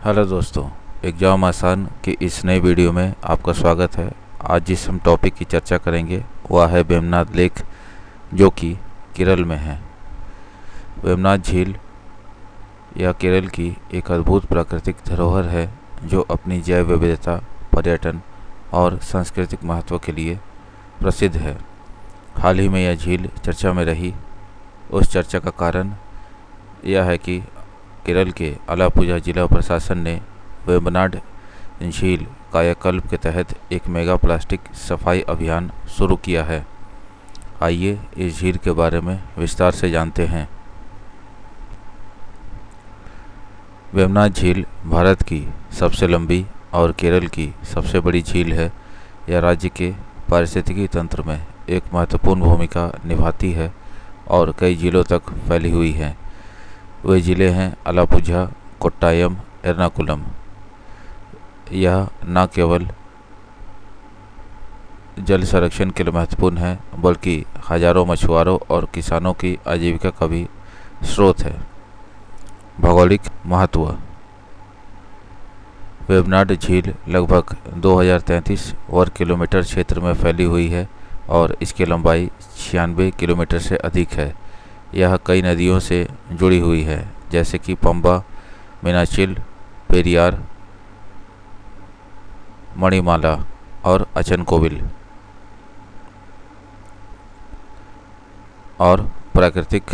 Hello दोस्तों, exam आसान की इस नई वीडियो में आपका स्वागत है। आज जिस हम टॉपिक की चर्चा करेंगे वह है वेम्बनाड लेक, जो कि केरल में है। वेम्बनाड झील यह केरल की एक अद्भुत प्राकृतिक धरोहर है जो अपनी जैव विविधता, पर्यटन और सांस्कृतिक महत्व के लिए प्रसिद्ध है। हाल ही में यह झील चर्चा में रही। उस चर्चा का कारण यह है कि केरल के आलापुझा जिला प्रशासन ने वेम्बनाड झील कायाकल्प के तहत एक मेगा प्लास्टिक सफाई अभियान शुरू किया है। आइए इस झील के बारे में विस्तार से जानते हैं। वेम्बनाड झील भारत की सबसे लंबी और केरल की सबसे बड़ी झील है। यह राज्य के पारिस्थितिकी तंत्र में एक महत्वपूर्ण भूमिका निभाती है और कई जिलों तक फैली हुई है। वे ज़िले हैं आलापुझा, कोट्टायम, एर्नाकुलम। यह न केवल जल संरक्षण के लिए महत्वपूर्ण है बल्कि हजारों मछुआरों और किसानों की आजीविका का भी स्रोत है। भौगोलिक महत्व। वेम्बनाड झील लगभग 2033 वर्ग किलोमीटर क्षेत्र में फैली हुई है और इसकी लंबाई 96 किलोमीटर से अधिक है। यह कई नदियों से जुड़ी हुई है, जैसे कि पंबा, मीनाचिल, पेरियार, मणिमाला और अचनकोविल, और प्राकृतिक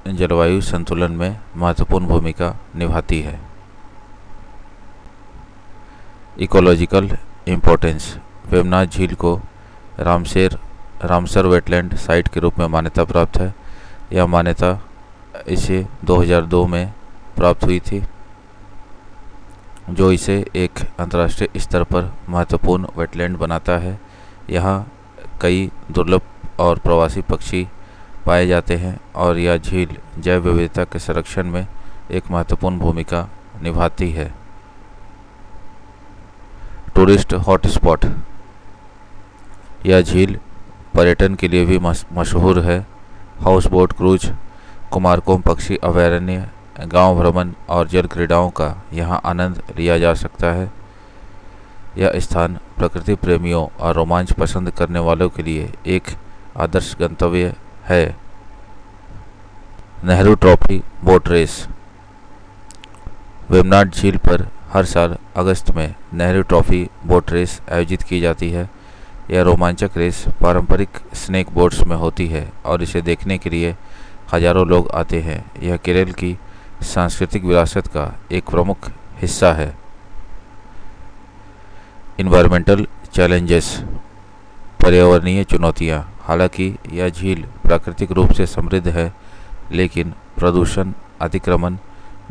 जलवायु संतुलन में महत्वपूर्ण भूमिका निभाती है। Ecological importance. वेम्बनाड झील को रामसर वेटलैंड साइट के रूप में मान्यता प्राप्त है। यह मान्यता इसे 2002 में प्राप्त हुई थी, जो इसे एक अंतर्राष्ट्रीय स्तर पर महत्वपूर्ण वेटलैंड बनाता है। यहाँ कई दुर्लभ और प्रवासी पक्षी पाए जाते हैं और यह झील जैव विविधता के संरक्षण में एक महत्वपूर्ण भूमिका निभाती है। Tourist hotspot. यह झील पर्यटन के लिए भी मशहूर है। हाउस बोट क्रूज, कुमारकोम पक्षी अभयारण्य, गांव भ्रमण और जल क्रीड़ाओं का यहां आनंद लिया जा सकता है। यह स्थान प्रकृति प्रेमियों और रोमांच पसंद करने वालों के लिए एक आदर्श गंतव्य है। Nehru trophy boat race. Vembanad झील पर हर साल अगस्त में नेहरू ट्रॉफी बोट रेस आयोजित की जाती है। यह रोमांचक रेस पारंपरिक स्नेक बोट्स में होती है और इसे देखने के लिए हजारों लोग आते हैं। यह केरल की सांस्कृतिक विरासत का एक प्रमुख हिस्सा है। Environmental challenges. पर्यावरणीय चुनौतियाँ। हालांकि यह झील प्राकृतिक रूप से समृद्ध है, लेकिन प्रदूषण, अतिक्रमण,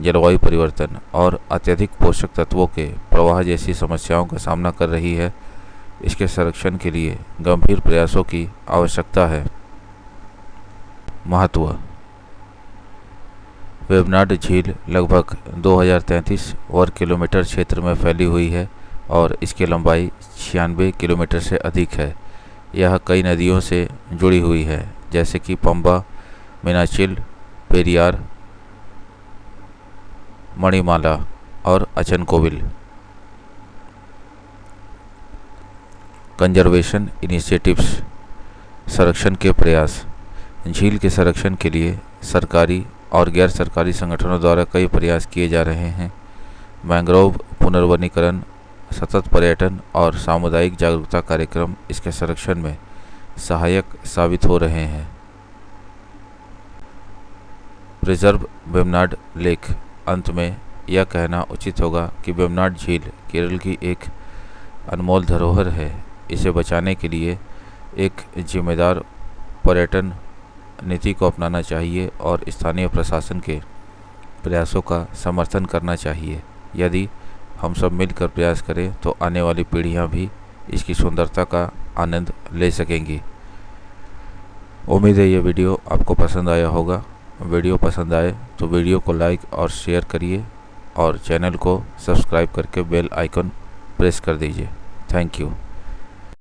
जलवायु परिवर्तन और अत्यधिक पोषक तत्वों के प्रवाह जैसी समस्याओं का सामना कर रही है। इसके संरक्षण के लिए गंभीर प्रयासों की आवश्यकता है। महत्व। वेम्बनाड झील लगभग 2033 वर्ग किलोमीटर क्षेत्र में फैली हुई है और इसकी लंबाई 96 किलोमीटर से अधिक है। यह कई नदियों से जुड़ी हुई है, जैसे कि पंबा, मीनाचिल, पेरियार, मणिमाला और अचनकोविल। Conservation initiatives. संरक्षण के प्रयास। झील के संरक्षण के लिए सरकारी और गैर सरकारी संगठनों द्वारा कई प्रयास किए जा रहे हैं। मैंग्रोव पुनर्वनीकरण, सतत पर्यटन और सामुदायिक जागरूकता कार्यक्रम इसके संरक्षण में सहायक साबित हो रहे हैं। Preserve Vembanad lake. अंत में यह कहना उचित होगा कि वेम्बनाड झील केरल की एक अनमोल धरोहर है। इसे बचाने के लिए एक जिम्मेदार पर्यटन नीति को अपनाना चाहिए और स्थानीय प्रशासन के प्रयासों का समर्थन करना चाहिए। यदि हम सब मिलकर प्रयास करें तो आने वाली पीढ़ियां भी इसकी सुंदरता का आनंद ले सकेंगी। उम्मीद है ये वीडियो आपको पसंद आया होगा। वीडियो पसंद आए तो वीडियो को लाइक और शेयर करिए और चैनल को सब्सक्राइब करके बेल आइकन प्रेस कर दीजिए। Thank you.